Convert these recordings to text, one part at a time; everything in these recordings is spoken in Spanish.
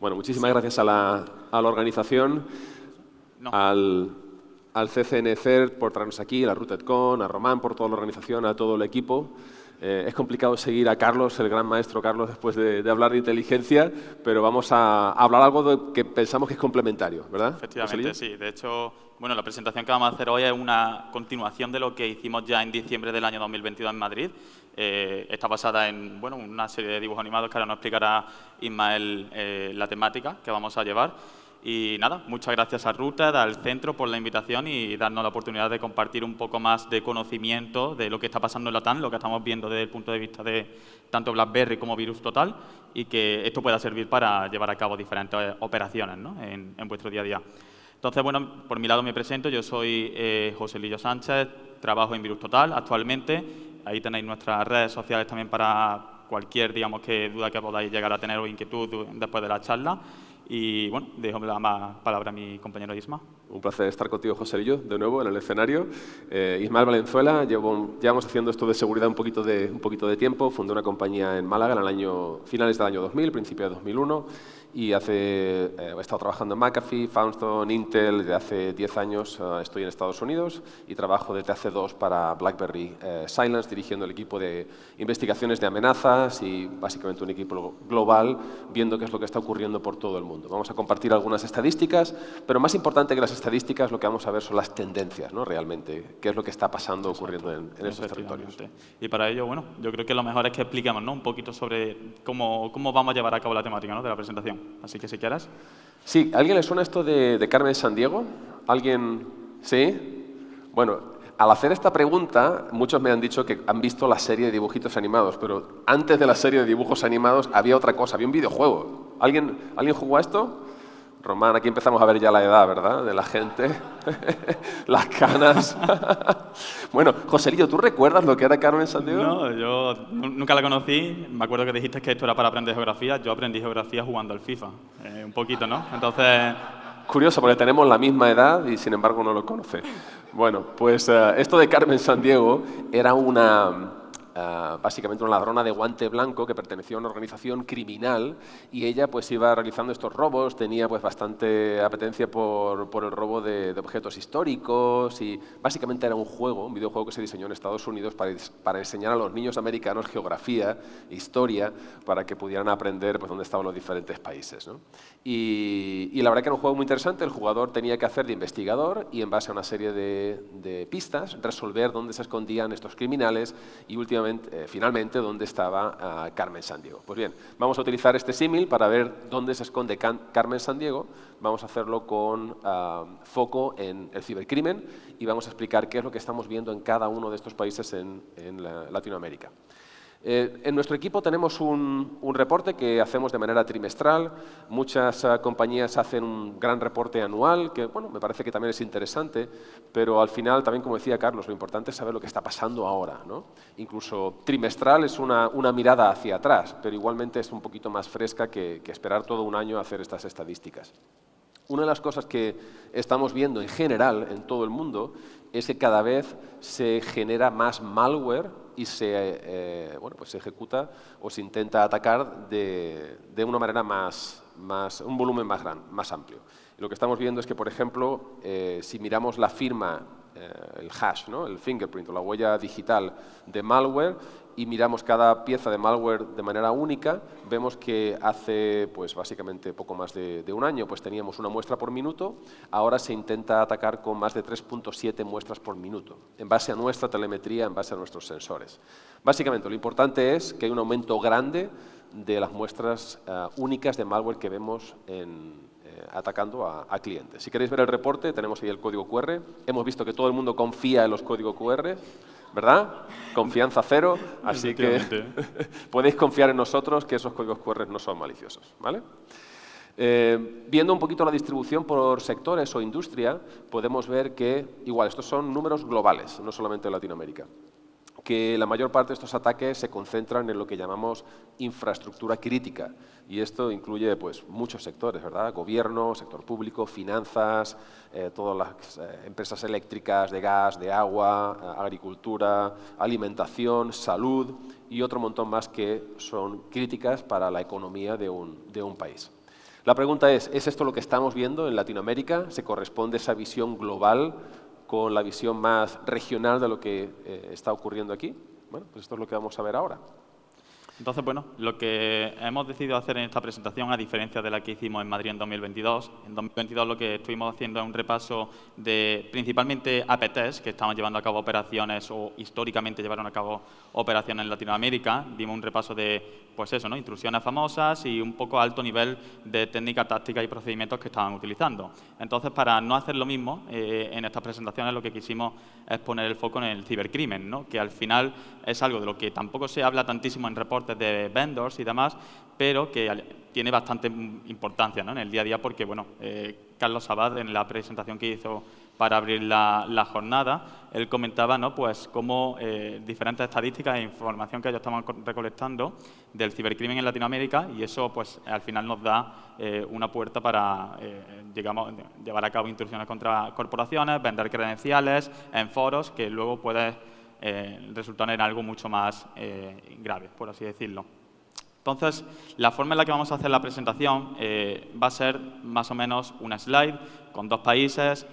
Bueno, muchísimas gracias a la organización, al CCNCERT por traernos aquí, a la RootedCon, a Román por toda la organización, a todo el equipo. Es complicado seguir a Carlos, el gran maestro Carlos, después de hablar de inteligencia, pero vamos a hablar algo que pensamos que es complementario, ¿verdad? Efectivamente, sí. De hecho, bueno, la presentación que vamos a hacer hoy es una continuación de lo que hicimos ya en diciembre del año 2022 en Madrid. Está basada en una serie de dibujos animados que ahora nos explicará Ismael la temática que vamos a llevar. Y nada, muchas gracias a Rooted, al centro por la invitación y darnos la oportunidad de compartir un poco más de conocimiento de lo que está pasando en Latam, lo que estamos viendo desde el punto de vista de tanto BlackBerry como Virus Total, y que esto pueda servir para llevar a cabo diferentes operaciones, ¿no?, en vuestro día a día. Entonces, bueno, por mi lado me presento, yo soy José Lillo Sánchez, trabajo en Virus Total actualmente. Ahí tenéis nuestras redes sociales también para cualquier, duda que podáis llegar a tener o inquietud después de la charla. Y bueno, dejo la palabra a mi compañero Isma. Un placer estar contigo, José Lillo, de nuevo en el escenario. Ismael Valenzuela, llevamos haciendo esto de seguridad un poquito de tiempo. Fundé una compañía en Málaga en finales del año 2000, principio de 2001. Y he estado trabajando en McAfee, Foundstone, Intel. Desde hace 10 años estoy en Estados Unidos y trabajo desde hace 2 para BlackBerry Silence, dirigiendo el equipo de investigaciones de amenazas y básicamente un equipo global viendo qué es lo que está ocurriendo por todo el mundo. Vamos a compartir algunas estadísticas, pero más importante que las estadísticas, lo que vamos a ver son las tendencias, ¿no?, realmente, qué es lo que está pasando, ocurriendo en estos territorios. Y para ello, bueno, yo creo que lo mejor es que expliquemos, ¿no?, un poquito sobre cómo vamos a llevar a cabo la temática, ¿no?, de la presentación. Así que si quieres. Sí, ¿a alguien le suena esto de Carmen Sandiego? ¿Alguien? ¿Sí? Bueno, al hacer esta pregunta, muchos me han dicho que han visto la serie de dibujitos animados, pero antes de la serie de dibujos animados había otra cosa, había un videojuego. ¿Alguien jugó a esto? Román, aquí empezamos a ver ya la edad, ¿verdad?, de la gente. Las canas. Bueno, José Lillo, ¿tú recuerdas lo que era Carmen Sandiego? No, yo nunca la conocí. Me acuerdo que dijiste que esto era para aprender geografía. Yo aprendí geografía jugando al FIFA. Un poquito, ¿no? Entonces... Curioso, porque tenemos la misma edad y, sin embargo, no lo conoce. Bueno, pues esto de Carmen Sandiego era básicamente una ladrona de guante blanco que pertenecía a una organización criminal y ella pues iba realizando estos robos, tenía pues bastante apetencia por el robo de objetos históricos y básicamente era un videojuego que se diseñó en Estados Unidos para enseñar a los niños americanos geografía, historia, para que pudieran aprender pues dónde estaban los diferentes países, ¿no? Y la verdad que era un juego muy interesante. El jugador tenía que hacer de investigador y en base a una serie de pistas resolver dónde se escondían estos criminales y finalmente dónde estaba Carmen Sandiego. Pues bien, vamos a utilizar este símil para ver dónde se esconde Carmen Sandiego. Vamos a hacerlo con foco en el cibercrimen y vamos a explicar qué es lo que estamos viendo en cada uno de estos países en Latinoamérica. En nuestro equipo tenemos un reporte que hacemos de manera trimestral. Muchas compañías hacen un gran reporte anual, que bueno, me parece que también es interesante, pero al final, también como decía Carlos, lo importante es saber lo que está pasando ahora, ¿no? Incluso trimestral es una mirada hacia atrás, pero igualmente es un poquito más fresca que esperar todo un año a hacer estas estadísticas. Una de las cosas que estamos viendo en general en todo el mundo es que cada vez se genera más malware y se ejecuta o se intenta atacar de una manera un volumen más amplio. Y lo que estamos viendo es que, por ejemplo, si miramos la firma, el hash, ¿no?, el fingerprint o la huella digital de malware, y miramos cada pieza de malware de manera única, vemos que hace pues básicamente poco más de un año pues teníamos una muestra por minuto, ahora se intenta atacar con más de 3.7 muestras por minuto, en base a nuestra telemetría, en base a nuestros sensores. Básicamente lo importante es que hay un aumento grande de las muestras únicas de malware que vemos atacando a clientes. Si queréis ver el reporte, tenemos ahí el código QR. Hemos visto que todo el mundo confía en los códigos QR, ¿verdad? Confianza cero, así que podéis confiar en nosotros que esos códigos QR no son maliciosos, ¿vale? Viendo un poquito la distribución por sectores o industria, podemos ver que, igual, estos son números globales, no solamente en Latinoamérica. que la mayor parte de estos ataques se concentran en lo que llamamos infraestructura crítica. Y esto incluye pues, muchos sectores, ¿verdad? Gobierno, sector público, finanzas, todas las empresas eléctricas, de gas, de agua, agricultura, alimentación, salud y otro montón más que son críticas para la economía de un país. La pregunta ¿es esto lo que estamos viendo en Latinoamérica? ¿Se corresponde esa visión global con la visión más regional de lo que está ocurriendo aquí? Bueno, pues esto es lo que vamos a ver ahora. Entonces, bueno, lo que hemos decidido hacer en esta presentación, a diferencia de la que hicimos en Madrid en 2022 lo que estuvimos haciendo es un repaso de principalmente APTs, que estamos llevando a cabo operaciones o históricamente llevaron a cabo operaciones en Latinoamérica. Dimos un repaso de, pues eso, ¿no? Intrusiones famosas y un poco alto nivel de técnica, táctica y procedimientos que estaban utilizando. Entonces, para no hacer lo mismo, en estas presentaciones lo que quisimos es poner el foco en el cibercrimen, ¿no? Que al final es algo de lo que tampoco se habla tantísimo en reportes de vendors y demás, pero que tiene bastante importancia, ¿no? En el día a día porque, bueno, Carlos Abad, en la presentación que hizo para abrir la jornada, él comentaba, ¿no? Pues cómo diferentes estadísticas e información que ellos estaban recolectando del cibercrimen en Latinoamérica, y eso pues al final nos da una puerta para digamos, llevar a cabo intrusiones contra corporaciones, vender credenciales en foros que luego puede resultar en algo mucho más grave, por así decirlo. Entonces, la forma en la que vamos a hacer la presentación va a ser más o menos una slide con 2 países,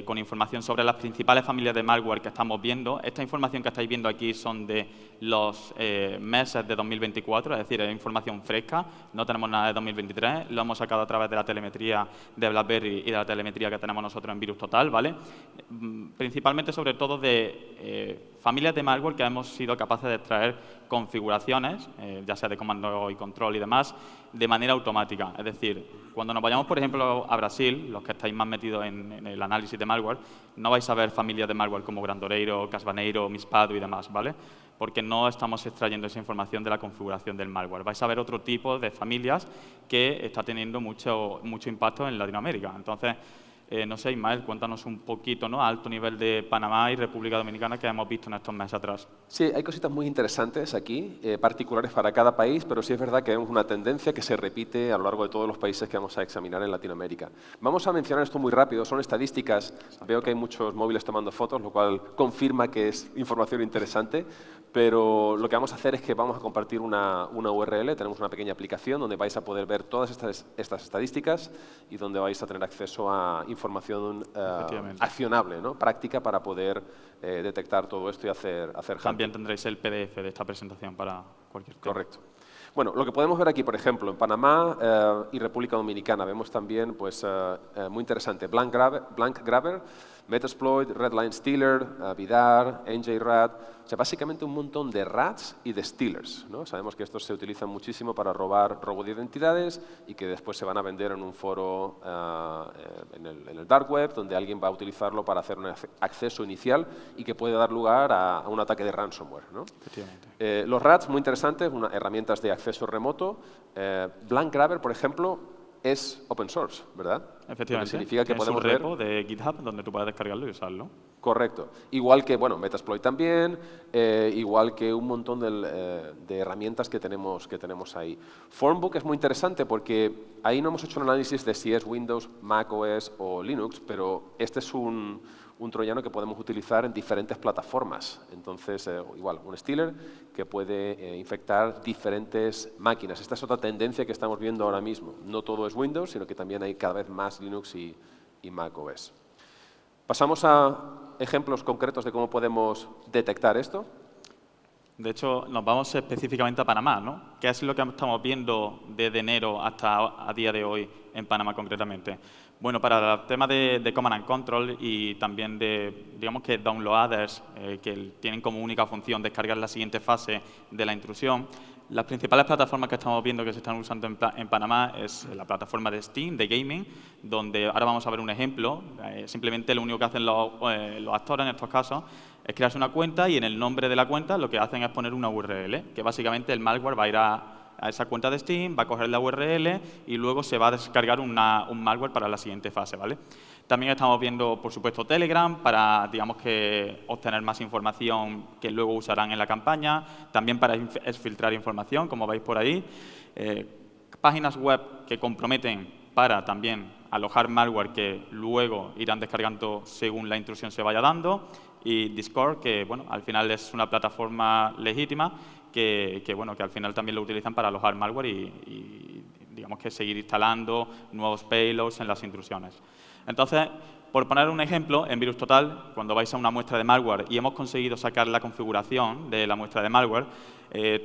con información sobre las principales familias de malware que estamos viendo. Esta información que estáis viendo aquí son de los meses de 2024, es decir, es información fresca, no tenemos nada de 2023, lo hemos sacado a través de la telemetría de BlackBerry y de la telemetría que tenemos nosotros en VirusTotal, ¿vale? Principalmente, sobre todo, de familias de malware que hemos sido capaces de extraer configuraciones, ya sea de comando y control y demás, de manera automática. Es decir, cuando nos vayamos, por ejemplo, a Brasil, los que estáis más metidos en el análisis de malware, no vais a ver familias de malware como Grandoreiro, Casbaneiro, Mispado y demás, ¿vale? Porque no estamos extrayendo esa información de la configuración del malware. Vais a ver otro tipo de familias que está teniendo mucho impacto en Latinoamérica. Entonces, no sé, Ismael, cuéntanos un poquito, ¿no?, a alto nivel de Panamá y República Dominicana que hemos visto en estos meses atrás. Sí, hay cositas muy interesantes aquí, particulares para cada país, pero sí es verdad que vemos una tendencia que se repite a lo largo de todos los países que vamos a examinar en Latinoamérica. Vamos a mencionar esto muy rápido, son estadísticas. Veo que hay muchos móviles tomando fotos, lo cual confirma que es información interesante, pero lo que vamos a hacer es que vamos a compartir una URL, tenemos una pequeña aplicación donde vais a poder ver todas estas estadísticas y donde vais a tener acceso a información accionable, ¿no?, práctica para poder detectar todo esto y hacer También tendréis el PDF de esta presentación para cualquier tema. Correcto. Bueno, lo que podemos ver aquí, por ejemplo, en Panamá y República Dominicana, vemos también, pues, muy interesante, Blank Grabber, Metasploit, Redline Stealer, Vidar, NJRAT, o sea, básicamente un montón de rats y de stealers, ¿no? Sabemos que estos se utilizan muchísimo para robo de identidades y que después se van a vender en un foro en el dark web, donde alguien va a utilizarlo para hacer un acceso inicial y que puede dar lugar a un ataque de ransomware, ¿no? Efectivamente. Los rats, muy interesantes, herramientas de acceso remoto. Blank Grabber, por ejemplo, es open source, ¿verdad? Efectivamente. Significa que podemos un repo de GitHub donde tú puedes descargarlo y usarlo. Correcto. Igual que, bueno, Metasploit también, igual que un montón de herramientas que tenemos ahí. Formbook es muy interesante porque ahí no hemos hecho un análisis de si es Windows, Mac OS o Linux, pero este es un troyano que podemos utilizar en diferentes plataformas. Entonces, igual, un stealer que puede infectar diferentes máquinas. Esta es otra tendencia que estamos viendo ahora mismo. No todo es Windows, sino que también hay cada vez más Linux y Mac OS. Pasamos a ejemplos concretos de cómo podemos detectar esto. De hecho, nos vamos específicamente a Panamá, ¿no? ¿Qué es lo que estamos viendo desde enero hasta a día de hoy en Panamá concretamente? Bueno, para el tema de Command and Control y también de, digamos que downloaders, que tienen como única función descargar la siguiente fase de la intrusión, las principales plataformas que estamos viendo que se están usando en Panamá es la plataforma de Steam, de gaming, donde ahora vamos a ver un ejemplo. Simplemente lo único que hacen los actores en estos casos es crearse una cuenta y en el nombre de la cuenta lo que hacen es poner una URL, que básicamente el malware va a ir a esa cuenta de Steam, va a coger la URL y luego se va a descargar un malware para la siguiente fase, ¿vale? También estamos viendo, por supuesto, Telegram para, digamos, que obtener más información que luego usarán en la campaña. También para exfiltrar información, como veis por ahí. Páginas web que comprometen para también alojar malware que luego irán descargando según la intrusión se vaya dando. Y Discord, que bueno, al final es una plataforma legítima que al final también lo utilizan para alojar malware y digamos que seguir instalando nuevos payloads en las intrusiones. Entonces, por poner un ejemplo, en VirusTotal, cuando vais a una muestra de malware y hemos conseguido sacar la configuración de la muestra de malware,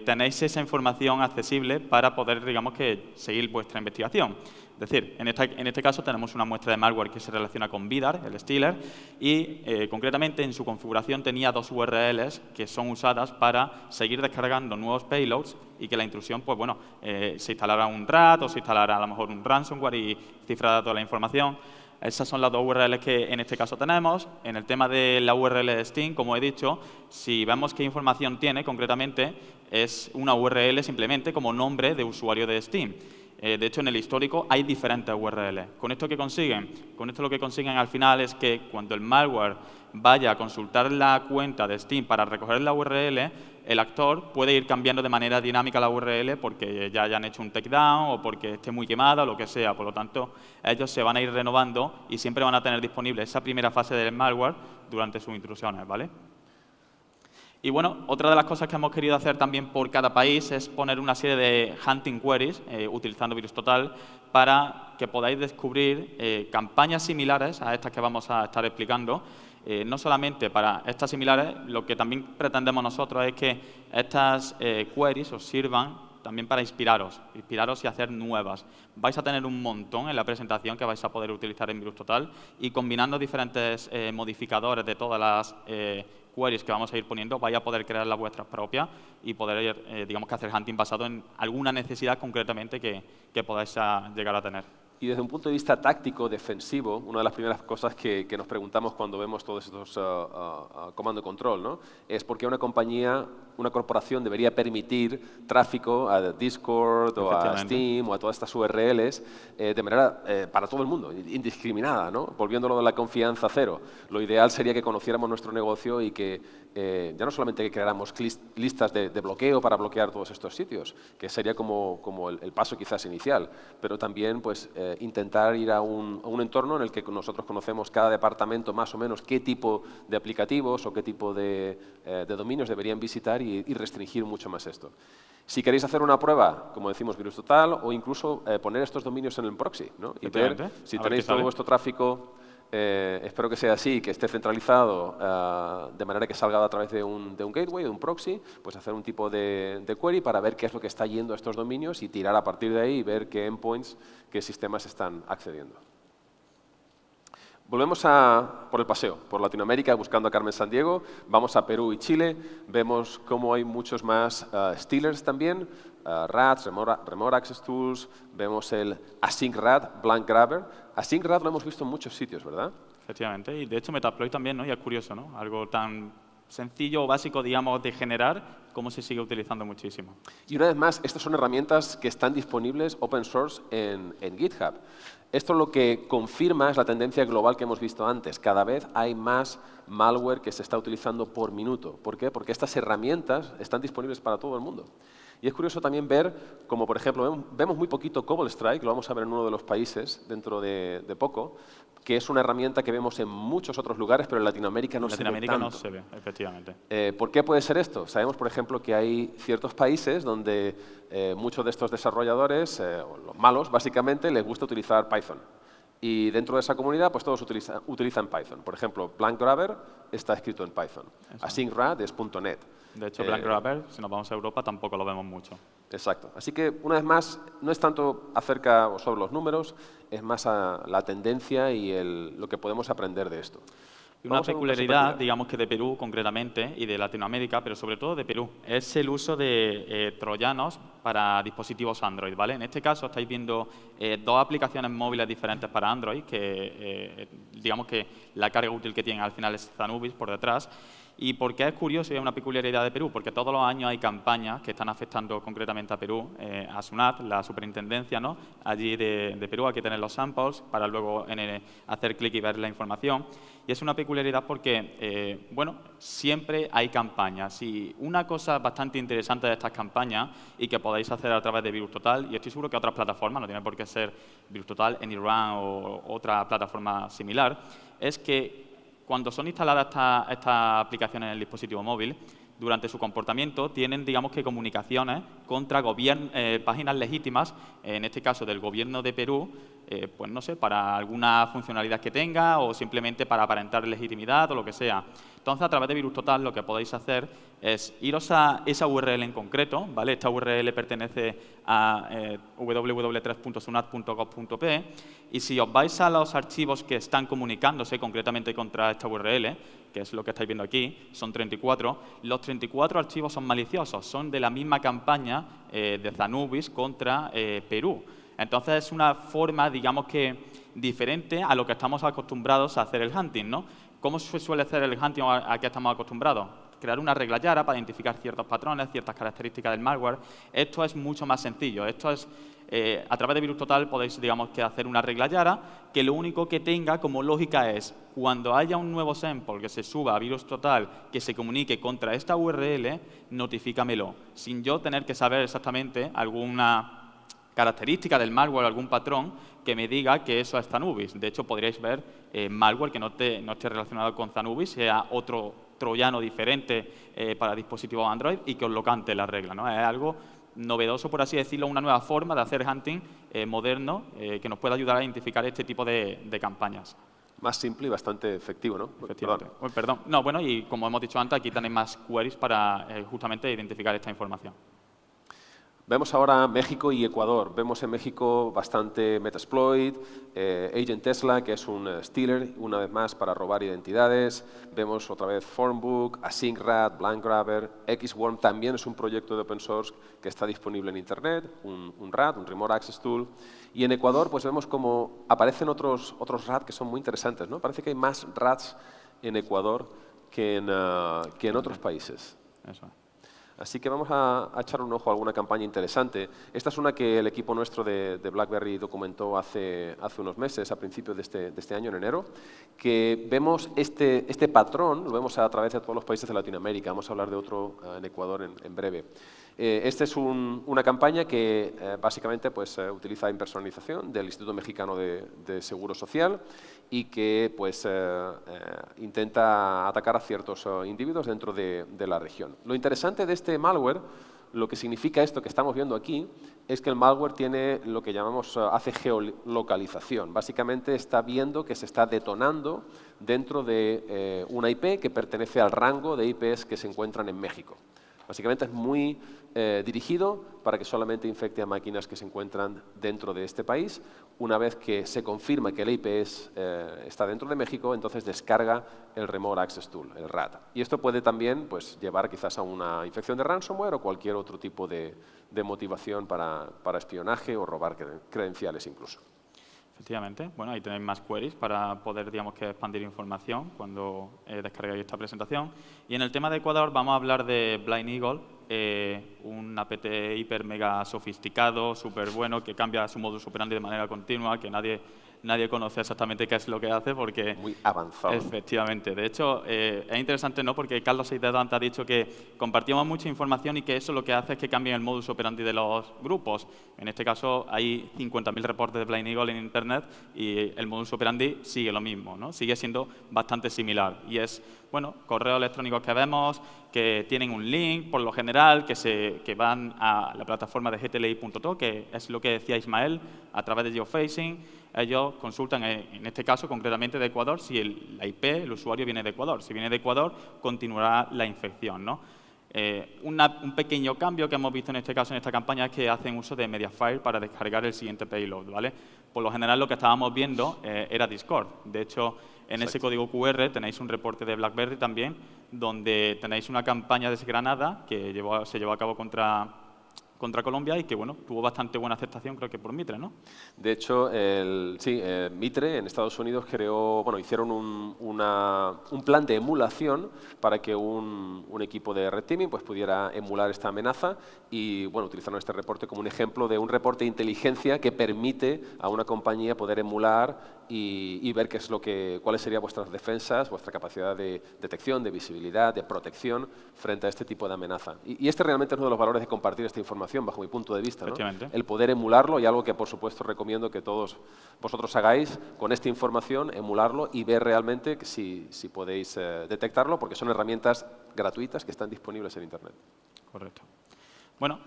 tenéis esa información accesible para poder, digamos, que seguir vuestra investigación. Es decir, en este caso tenemos una muestra de malware que se relaciona con Vidar, el stealer, y concretamente en su configuración tenía 2 URLs que son usadas para seguir descargando nuevos payloads y que la intrusión, pues bueno, se instalara un RAT o se instalara a lo mejor un ransomware y cifrara toda la información. Esas son las 2 URLs que en este caso tenemos. En el tema de la URL de Steam, como he dicho, si vemos qué información tiene concretamente, es una URL simplemente como nombre de usuario de Steam. De hecho, en el histórico hay diferentes URLs. ¿Con esto qué consiguen? Con esto lo que consiguen al final es que cuando el malware vaya a consultar la cuenta de Steam para recoger la URL, el actor puede ir cambiando de manera dinámica la URL porque ya hayan hecho un takedown o porque esté muy quemada o lo que sea. Por lo tanto, ellos se van a ir renovando y siempre van a tener disponible esa primera fase del malware durante sus intrusiones, ¿vale? Y bueno, otra de las cosas que hemos querido hacer también por cada país es poner una serie de hunting queries utilizando VirusTotal para que podáis descubrir campañas similares a estas que vamos a estar explicando. No solamente para estas similares, lo que también pretendemos nosotros es que estas queries os sirvan también para inspiraros y hacer nuevas. Vais a tener un montón en la presentación que vais a poder utilizar en VirusTotal y combinando diferentes modificadores de todas las queries que vamos a ir poniendo, vais a poder crear las vuestras propias y poder, digamos, que hacer hunting basado en alguna necesidad concretamente que podáis llegar a tener. Y desde un punto de vista táctico, defensivo, una de las primeras cosas que nos preguntamos cuando vemos todos estos comando control, ¿no? Es por qué una compañía, una corporación debería permitir tráfico a Discord o a Steam o a todas estas URLs de manera para todo el mundo, indiscriminada, ¿no? Volviéndolo de la confianza cero. Lo ideal sería que conociéramos nuestro negocio y que ya no solamente que creáramos listas de bloqueo para bloquear todos estos sitios, que sería como el paso quizás inicial, pero también pues intentar ir a un entorno en el que nosotros conocemos cada departamento más o menos qué tipo de aplicativos o qué tipo de dominios deberían visitar y restringir mucho más esto. Si queréis hacer una prueba, como decimos VirusTotal, o incluso poner estos dominios en el proxy, ¿no? Y ver si tenéis todo vuestro tráfico, espero que sea así, que esté centralizado de manera que salga a través de un gateway, de un proxy, pues hacer un tipo de query para ver qué es lo que está yendo a estos dominios y tirar a partir de ahí y ver qué endpoints, qué sistemas están accediendo. Volvemos por el paseo, por Latinoamérica, buscando a Carmen Sandiego. Vamos a Perú y Chile. Vemos cómo hay muchos más stealers también, RATs, Remote Access Tools. Vemos el Async RAT, Blank Grabber. Async RAT lo hemos visto en muchos sitios, ¿verdad? Efectivamente, y de hecho Metasploit también, ¿no? Y es curioso, ¿no? Algo tan sencillo o básico, digamos, de generar, cómo se sigue utilizando muchísimo. Y una vez más, estas son herramientas que están disponibles open source en GitHub. Esto lo que confirma es la tendencia global que hemos visto antes. Cada vez hay más malware que se está utilizando por minuto. ¿Por qué? Porque estas herramientas están disponibles para todo el mundo. Y es curioso también ver, como por ejemplo, vemos muy poquito Cobalt Strike, lo vamos a ver en uno de los países dentro de poco, que es una herramienta que vemos en muchos otros lugares, pero en Latinoamérica no se ve tanto. En Latinoamérica no se ve, efectivamente. ¿Por qué puede ser esto? Sabemos, por ejemplo, que hay ciertos países donde muchos de estos desarrolladores, los malos básicamente, les gusta utilizar Python. Y dentro de esa comunidad, pues todos utilizan Python. Por ejemplo, Blank Grabber está escrito en Python. Async RAT es .NET. De hecho, Blank Grabber, si nos vamos a Europa, tampoco lo vemos mucho. Exacto. Así que, una vez más, no es tanto acerca o sobre los números, es más a la tendencia y lo que podemos aprender de esto. Y una peculiaridad, digamos que de Perú concretamente, y de Latinoamérica, pero sobre todo de Perú, es el uso de troyanos para dispositivos Android, ¿vale? En este caso estáis viendo 2 aplicaciones móviles diferentes para Android, que digamos que la carga útil que tienen al final es Zanubis por detrás. ¿Y por qué es curioso y es una peculiaridad de Perú? Porque todos los años hay campañas que están afectando concretamente a Perú, a SUNAT, la superintendencia, ¿no? Allí de Perú, hay que tener los samples para luego hacer clic y ver la información. Y es una peculiaridad porque, bueno, siempre hay campañas. Y una cosa bastante interesante de estas campañas y que podéis hacer a través de VirusTotal, y estoy seguro que otras plataformas, no tiene por qué ser VirusTotal, AnyRun o otra plataforma similar, es que cuando son instaladas estas aplicaciones en el dispositivo móvil, durante su comportamiento tienen, digamos que, comunicaciones contra páginas legítimas, en este caso del Gobierno de Perú, pues no sé, para alguna funcionalidad que tenga o simplemente para aparentar legitimidad o lo que sea. Entonces, a través de VirusTotal lo que podéis hacer es iros a esa URL en concreto, ¿vale? Esta URL pertenece a www.sunat.gov.pe y si os vais a los archivos que están comunicándose concretamente contra esta URL, que es lo que estáis viendo aquí, son 34, los 34 archivos son maliciosos, son de la misma campaña de Zanubis contra Perú. Entonces, es una forma, digamos que, diferente a lo que estamos acostumbrados a hacer el hunting, ¿no? ¿Cómo se suele hacer el hunting a que estamos acostumbrados? Crear una regla Yara para identificar ciertos patrones, ciertas características del malware. Esto es mucho más sencillo. Esto es, a través de VirusTotal podéis, digamos, que hacer una regla Yara que lo único que tenga como lógica es, cuando haya un nuevo sample que se suba a VirusTotal que se comunique contra esta URL, notifícamelo, sin yo tener que saber exactamente alguna característica del malware o algún patrón que me diga que eso es Zanubis. De hecho, podríais ver malware que no esté relacionado con Zanubis, sea otro troyano diferente para dispositivos Android y que os lo cante la regla, ¿no? Es algo novedoso, por así decirlo, una nueva forma de hacer hunting moderno que nos puede ayudar a identificar este tipo de campañas. Más simple y bastante efectivo, ¿no? Efectivamente. Perdón. No, bueno, y como hemos dicho antes, aquí tenéis más queries para justamente identificar esta información. Vemos ahora México y Ecuador. Vemos en México bastante Metasploit, Agent Tesla, que es un stealer, una vez más, para robar identidades. Vemos otra vez Formbook, AsyncRat, BlankGrabber. XWorm también es un proyecto de open source que está disponible en Internet, un RAT, un Remote Access Tool. Y en Ecuador pues vemos como aparecen otros RAT que son muy interesantes, ¿no? Parece que hay más RATs en Ecuador que en otros países. Eso. Así que vamos a echar un ojo a alguna campaña interesante. Esta es una que el equipo nuestro de BlackBerry documentó hace unos meses, a principios de este año, en enero, que vemos este patrón, lo vemos a través de todos los países de Latinoamérica. Vamos a hablar de otro en Ecuador en breve. Esta es una campaña que básicamente pues, utiliza impersonalización del Instituto Mexicano de Seguro Social y que pues, intenta atacar a ciertos individuos dentro de la región. Lo interesante de este malware, lo que significa esto que estamos viendo aquí, es que el malware tiene lo que llamamos, hace geolocalización. Básicamente está viendo que se está detonando dentro de una IP que pertenece al rango de IPs que se encuentran en México. Básicamente es muy dirigido para que solamente infecte a máquinas que se encuentran dentro de este país. Una vez que se confirma que el IP está dentro de México, entonces descarga el Remote Access Tool, el RAT. Y esto puede también pues, llevar quizás a una infección de ransomware o cualquier otro tipo de motivación para espionaje o robar credenciales incluso. Efectivamente. Bueno, ahí tenéis más queries para poder, digamos, que expandir información cuando descarguéis esta presentación. Y en el tema de Ecuador vamos a hablar de Blind Eagle, un apt hiper mega sofisticado, súper bueno, que cambia su modus operandi de manera continua, que nadie conoce exactamente qué es lo que hace porque... Muy avanzado. Efectivamente. De hecho, es interesante, ¿no? Porque Carlos Seidedant ha dicho que compartimos mucha información y que eso lo que hace es que cambien el modus operandi de los grupos. En este caso, hay 50.000 reportes de Blind Eagle en Internet y el modus operandi sigue lo mismo, ¿no? Sigue siendo bastante similar. Y es, bueno, correos electrónicos que vemos, que tienen un link, por lo general, que van a la plataforma de gtli.to, que es lo que decía Ismael, a través de geofacing. Ellos consultan, en este caso, concretamente de Ecuador, si la IP, el usuario viene de Ecuador. Si viene de Ecuador, continuará la infección, ¿no? Un pequeño cambio que hemos visto en este caso, en esta campaña, es que hacen uso de Mediafire para descargar el siguiente payload, ¿vale? Por lo general, lo que estábamos viendo era Discord. De hecho, en ese código QR tenéis un reporte de BlackBerry también, donde tenéis una campaña desgranada que se llevó a cabo contra contra Colombia y que, bueno, tuvo bastante buena aceptación, creo que por Mitre, ¿no? De hecho, Mitre en Estados Unidos hicieron un plan de emulación para que un equipo de red teaming pues, pudiera emular esta amenaza y bueno, utilizaron este reporte como un ejemplo de un reporte de inteligencia que permite a una compañía poder emular y ver cuáles serían vuestras defensas, vuestra capacidad de detección, de visibilidad, de protección frente a este tipo de amenaza. Y este realmente es uno de los valores de compartir esta información, bajo mi punto de vista, ¿no? El poder emularlo, y algo que por supuesto recomiendo que todos vosotros hagáis con esta información, emularlo y ver realmente si podéis detectarlo, porque son herramientas gratuitas que están disponibles en Internet. Correcto. Bueno,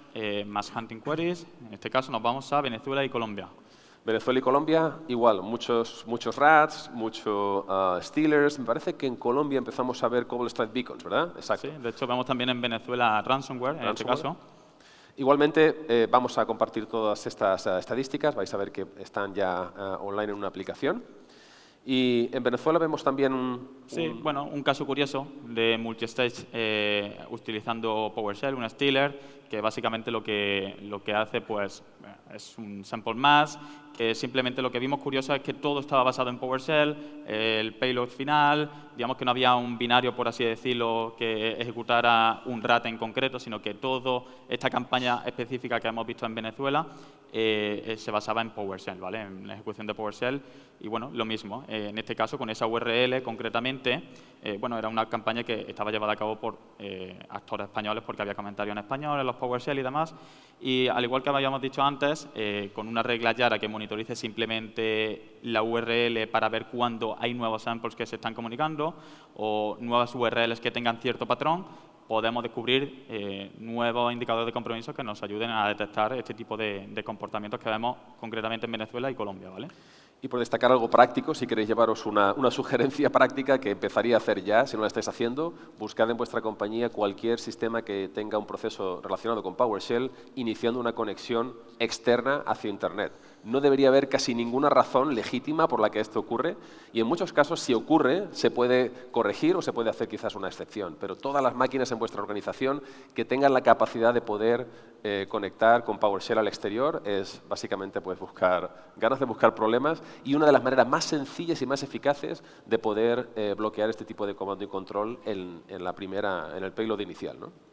más hunting queries. En este caso nos vamos a Venezuela y Colombia. Venezuela y Colombia, igual, muchos rats, muchos stealers. Me parece que en Colombia empezamos a ver Cobble Strike Beacons, ¿verdad? Exacto. Sí, de hecho vemos también en Venezuela ransomware, en este caso. Igualmente, vamos a compartir todas estas estadísticas. Vais a ver que están ya online en una aplicación. Y en Venezuela vemos también un caso curioso de multistage utilizando PowerShell, un stealer, que básicamente lo que hace pues, es un sample más, que simplemente lo que vimos curioso es que todo estaba basado en PowerShell, el payload final, digamos que no había un binario, por así decirlo, que ejecutara un RAT en concreto, sino que toda esta campaña específica que hemos visto en Venezuela se basaba en PowerShell, ¿vale? En la ejecución de PowerShell. Y bueno, lo mismo, en este caso con esa URL concretamente, era una campaña que estaba llevada a cabo por actores españoles porque había comentarios en español, en los PowerShell y demás. Y al igual que habíamos dicho antes, con una regla Yara que monitorice simplemente la URL para ver cuándo hay nuevos samples que se están comunicando o nuevas URLs que tengan cierto patrón, podemos descubrir nuevos indicadores de compromiso que nos ayuden a detectar este tipo de comportamientos que vemos concretamente en Venezuela y Colombia, ¿vale? Y por destacar algo práctico, si queréis llevaros una sugerencia práctica que empezaría a hacer ya, si no la estáis haciendo, buscad en vuestra compañía cualquier sistema que tenga un proceso relacionado con PowerShell iniciando una conexión externa hacia Internet. No debería haber casi ninguna razón legítima por la que esto ocurre y en muchos casos, si ocurre, se puede corregir o se puede hacer quizás una excepción. Pero todas las máquinas en vuestra organización que tengan la capacidad de poder conectar con PowerShell al exterior es básicamente pues, ganas de buscar problemas y una de las maneras más sencillas y más eficaces de poder bloquear este tipo de comando y control en el payload inicial, ¿no?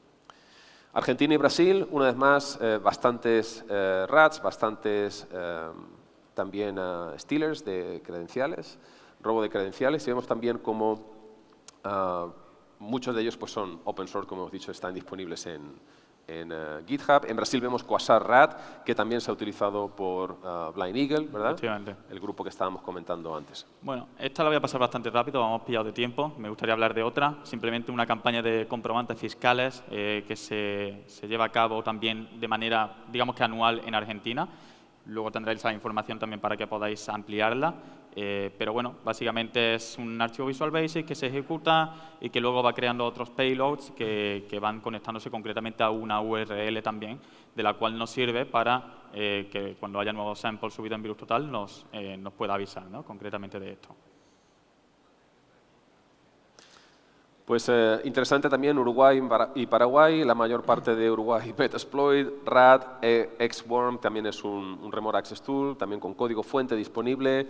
Argentina y Brasil, una vez más, bastantes rats, bastantes también stealers de credenciales, robo de credenciales, y vemos también cómo muchos de ellos pues, son open source, como hemos dicho, están disponibles en GitHub. En Brasil vemos Quasar Rat, que también se ha utilizado por Blind Eagle, ¿verdad? Efectivamente. El grupo que estábamos comentando antes. Bueno, esta la voy a pasar bastante rápido, vamos pillado de tiempo. Me gustaría hablar de otra, simplemente una campaña de comprobantes fiscales que se lleva a cabo también de manera, digamos que anual en Argentina. Luego tendréis esa información también para que podáis ampliarla. Pero bueno, básicamente es un archivo Visual Basic que se ejecuta y que luego va creando otros payloads que van conectándose concretamente a una URL también, de la cual nos sirve para que cuando haya nuevos samples subidos en VirusTotal nos pueda avisar, ¿no? Concretamente de esto. Pues interesante también Uruguay y Paraguay, la mayor parte de Uruguay Metasploit, RAT, XWorm también es un Remote Access Tool, también con código fuente disponible.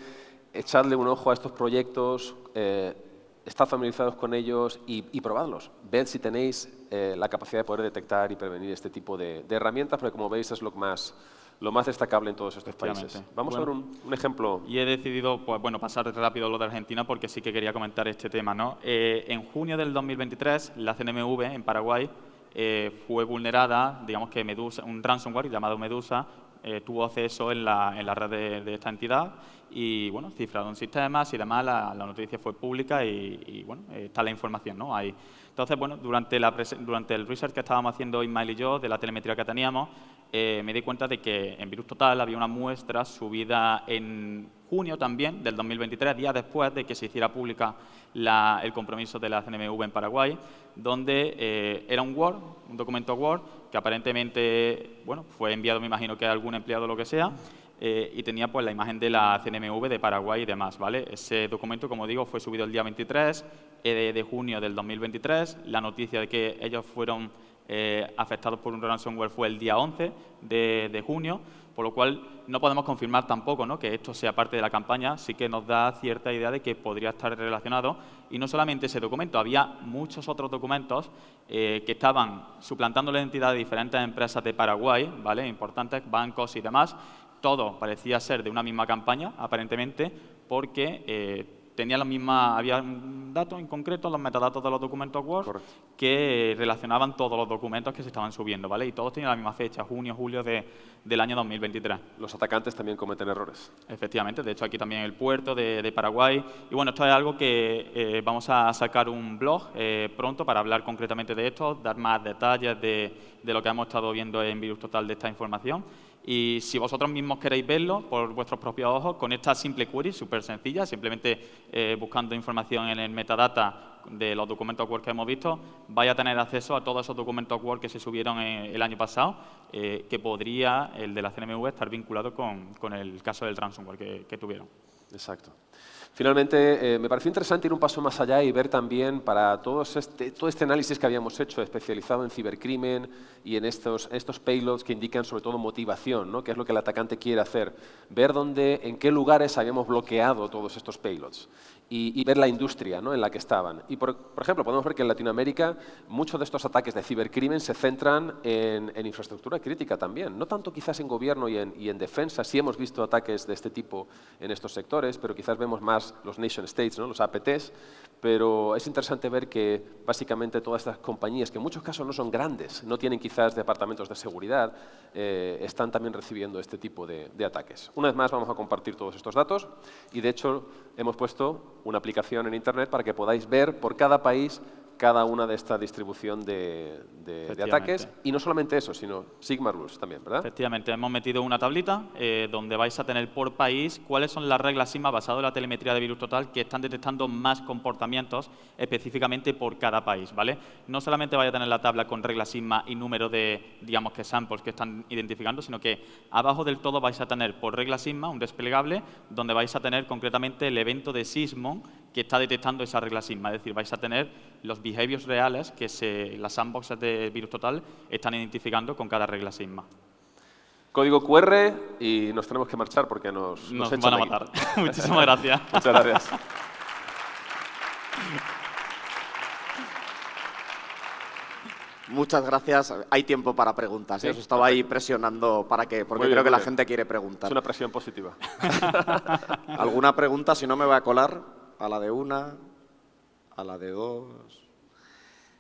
Echadle un ojo a estos proyectos, estad familiarizados con ellos y probadlos. Ved si tenéis la capacidad de poder detectar y prevenir este tipo de herramientas, porque como veis es lo más destacable en todos estos países. Vamos a ver un ejemplo. Y he decidido pues, pasar rápido lo de Argentina porque sí que quería comentar este tema, ¿no? En junio del 2023, la CNMV en Paraguay fue vulnerada, digamos que Medusa, un ransomware llamado Medusa, tuvo acceso en la red de esta entidad y bueno, cifraron sistemas y demás, la noticia fue pública y bueno, está la información, ¿no? Ahí. Entonces, bueno, durante el research que estábamos haciendo Ismael y yo, de la telemetría que teníamos, me di cuenta de que en VirusTotal había una muestra subida en junio también del 2023, días después de que se hiciera pública el compromiso de la CNMV en Paraguay, donde era un Word, un documento Word, que aparentemente bueno, fue enviado, me imagino que a algún empleado o lo que sea, y tenía pues la imagen de la CNMV de Paraguay y demás, ¿vale? Ese documento, como digo, fue subido el día 23 de junio del 2023. La noticia de que ellos fueron afectados por un ransomware fue el día 11 de junio, por lo cual no podemos confirmar tampoco, ¿no?, que esto sea parte de la campaña. Sí que nos da cierta idea de que podría estar relacionado. Y no solamente ese documento, había muchos otros documentos que estaban suplantando la identidad de diferentes empresas de Paraguay, ¿vale?, importantes, bancos y demás. Todo parecía ser de una misma campaña, aparentemente, porque tenía la misma, había un dato en concreto, los metadatos de los documentos Word, Correcto, que relacionaban todos los documentos que se estaban subiendo, ¿vale? Y todos tenían la misma fecha, junio, julio del año 2023. Los atacantes también cometen errores. Efectivamente, de hecho aquí también el puerto de Paraguay. Y bueno, esto es algo que vamos a sacar un blog pronto para hablar concretamente de esto, dar más detalles de lo que hemos estado viendo en Virus Total de esta información. Y si vosotros mismos queréis verlo por vuestros propios ojos, con esta simple query, súper sencilla, simplemente buscando información en el metadata de los documentos Word que hemos visto, vais a tener acceso a todos esos documentos Word que se subieron el año pasado, que podría, el de la CNMV, estar vinculado con el caso del ransomware que tuvieron. Exacto. Finalmente, me pareció interesante ir un paso más allá y ver también para todo este análisis que habíamos hecho especializado en cibercrimen y en estos payloads que indican sobre todo motivación, ¿no?, qué es lo que el atacante quiere hacer, ver en qué lugares habíamos bloqueado todos estos payloads y ver la industria, ¿no?, en la que estaban. Y, por ejemplo, podemos ver que en Latinoamérica muchos de estos ataques de cibercrimen se centran en infraestructura crítica también. No tanto quizás en gobierno y en defensa. Sí hemos visto ataques de este tipo en estos sectores, pero quizás vemos más los nation states, ¿no?, los APTs. Pero es interesante ver que básicamente todas estas compañías, que en muchos casos no son grandes, no tienen quizás departamentos de seguridad, están también recibiendo este tipo de ataques. Una vez más vamos a compartir todos estos datos y de hecho hemos puesto una aplicación en Internet para que podáis ver por cada país cada una de esta distribución de ataques. Y no solamente eso, sino Sigma Rules también, ¿verdad? Efectivamente, hemos metido una tablita donde vais a tener por país cuáles son las reglas Sigma basadas en la telemetría de Virus Total que están detectando más comportamientos específicamente por cada país, ¿vale? No solamente vais a tener la tabla con reglas Sigma y número de, digamos, que samples que están identificando, sino que abajo del todo vais a tener por regla Sigma un desplegable donde vais a tener concretamente el evento de Sysmon que está detectando esa regla Sigma. Es decir, vais a tener los behaviors reales que las sandboxes de Virus Total están identificando con cada regla Sigma. Código QR y nos tenemos que marchar porque nos van a matar. Muchísimas gracias. Muchas gracias. Muchas gracias. Hay tiempo para preguntas. Sí, Os estaba ahí presionando porque creo que la gente quiere preguntar. Es una presión positiva. ¿Alguna pregunta? Si no, me voy a colar a la de una, a la de dos.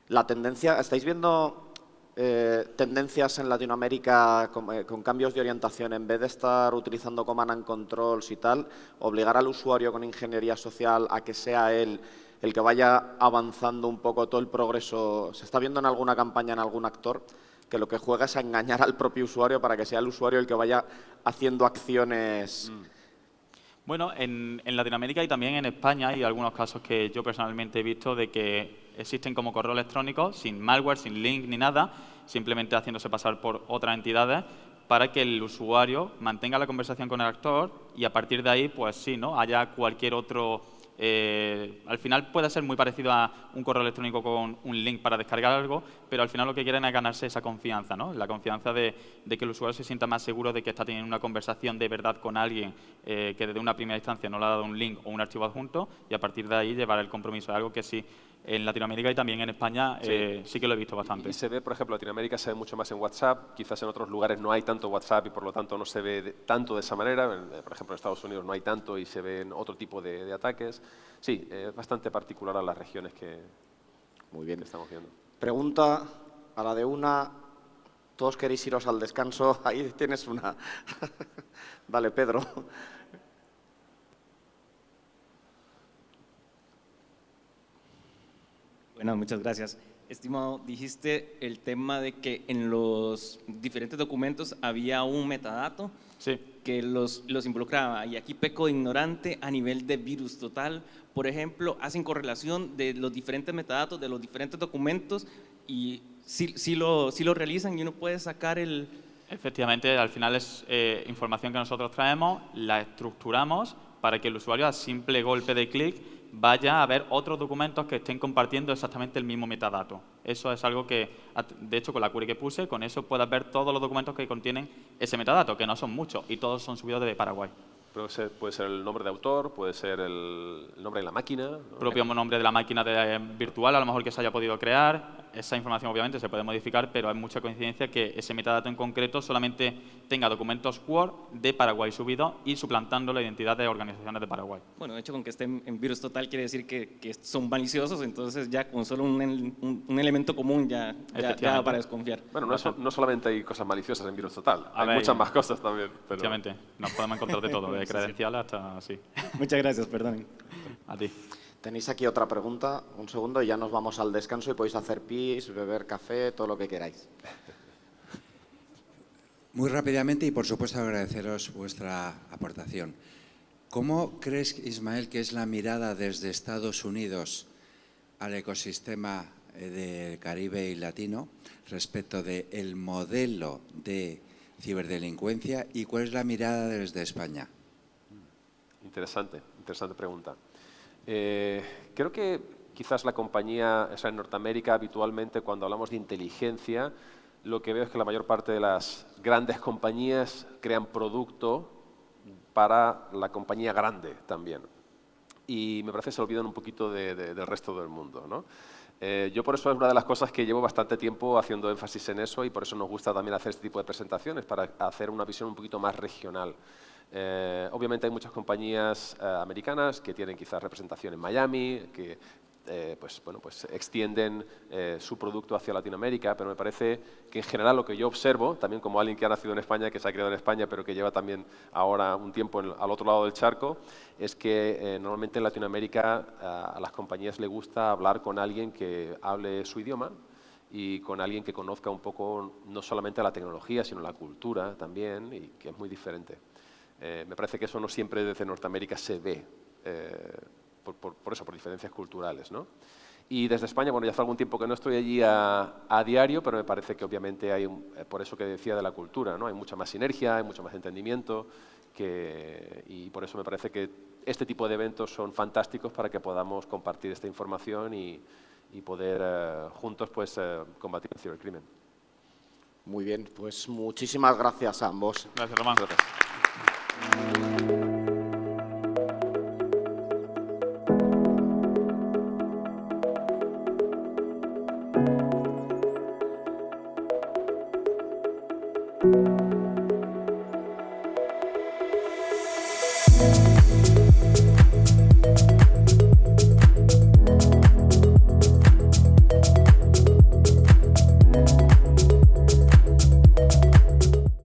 La tendencia, ¿estáis viendo tendencias en Latinoamérica con cambios de orientación? En vez de estar utilizando command and controls y tal, obligar al usuario con ingeniería social a que sea él el que vaya avanzando un poco todo el progreso. ¿Se está viendo en alguna campaña, en algún actor, que lo que juega es a engañar al propio usuario para que sea el usuario el que vaya haciendo acciones? Bueno, en Latinoamérica y también en España hay algunos casos que yo personalmente he visto de que existen como correo electrónico, sin malware, sin link ni nada, simplemente haciéndose pasar por otras entidades para que el usuario mantenga la conversación con el actor y a partir de ahí, pues sí, ¿no?, haya cualquier otro... al final puede ser muy parecido a un correo electrónico con un link para descargar algo, pero al final lo que quieren es ganarse esa confianza, ¿no? La confianza de que el usuario se sienta más seguro de que está teniendo una conversación de verdad con alguien que desde una primera instancia no le ha dado un link o un archivo adjunto y a partir de ahí llevar el compromiso. Es algo que sí, en Latinoamérica y también en España sí que lo he visto bastante. Y se ve, por ejemplo, en Latinoamérica se ve mucho más en WhatsApp, quizás en otros lugares no hay tanto WhatsApp y por lo tanto no se ve tanto de esa manera. Por ejemplo, en Estados Unidos no hay tanto y se ven otro tipo de ataques. Sí, es bastante particular a las regiones que Muy bien. estamos viendo. Pregunta a la de una. Todos queréis iros al descanso. Ahí tienes una. Dale, Pedro. Bueno, muchas gracias. Estimado, dijiste el tema de que en los diferentes documentos había un metadato que los involucraba. Y aquí peco de ignorante a nivel de Virus Total. Por ejemplo, hacen correlación de los diferentes metadatos de los diferentes documentos y sí lo realizan y uno puede sacar el... Efectivamente, al final es información que nosotros traemos, la estructuramos para que el usuario a simple golpe de clic vaya a ver otros documentos que estén compartiendo exactamente el mismo metadato. Eso es algo que, de hecho, con la query que puse, con eso puedes ver todos los documentos que contienen ese metadato, que no son muchos, y todos son subidos desde Paraguay. Puede ser el nombre de autor, puede ser el nombre de la máquina, ¿no? Propio nombre de la máquina virtual, a lo mejor que se haya podido crear. Esa información obviamente se puede modificar, pero hay mucha coincidencia que ese metadato en concreto solamente tenga documentos Word de Paraguay subidos y suplantando la identidad de organizaciones de Paraguay. Bueno, de hecho, con que estén en virus total quiere decir que son maliciosos, entonces ya con solo un elemento común ya para desconfiar. Bueno, no solamente hay cosas maliciosas en virus total, hay ver, muchas más cosas también. Pero... Efectivamente, nos podemos encontrar de todo, de credenciales hasta así. Muchas gracias, perdonen. A ti. Tenéis aquí otra pregunta, un segundo, y ya nos vamos al descanso y podéis hacer pis, beber café, todo lo que queráis. Muy rápidamente y, por supuesto, agradeceros vuestra aportación. ¿Cómo crees, Ismael, que es la mirada desde Estados Unidos al ecosistema del Caribe y Latino respecto del modelo de ciberdelincuencia y cuál es la mirada desde España? Interesante pregunta. Creo que quizás la compañía, en Norteamérica, habitualmente cuando hablamos de inteligencia, lo que veo es que la mayor parte de las grandes compañías crean producto para la compañía grande también. Y me parece que se olvidan un poquito del resto del mundo, ¿no? Yo por eso es una de las cosas que llevo bastante tiempo haciendo énfasis en eso y por eso nos gusta también hacer este tipo de presentaciones, para hacer una visión un poquito más regional. Obviamente hay muchas compañías americanas que tienen quizás representación en Miami, que pues extienden su producto hacia Latinoamérica, pero me parece que en general lo que yo observo, también como alguien que ha nacido en España, que se ha criado en España, pero que lleva también ahora un tiempo al otro lado del charco, es que normalmente en Latinoamérica a las compañías les gusta hablar con alguien que hable su idioma y con alguien que conozca un poco no solamente la tecnología, sino la cultura también, y que es muy diferente. Me parece que eso no siempre desde Norteamérica se ve, por eso, por diferencias culturales, ¿no? Y desde España, bueno, ya hace algún tiempo que no estoy allí a diario, pero me parece que obviamente hay, por eso que decía de la cultura, ¿no? Hay mucha más sinergia, hay mucho más entendimiento, y por eso me parece que este tipo de eventos son fantásticos para que podamos compartir esta información y poder juntos pues, combatir el cibercrimen. Muy bien, pues muchísimas gracias a ambos. Gracias, Román. Gracias. Thank you.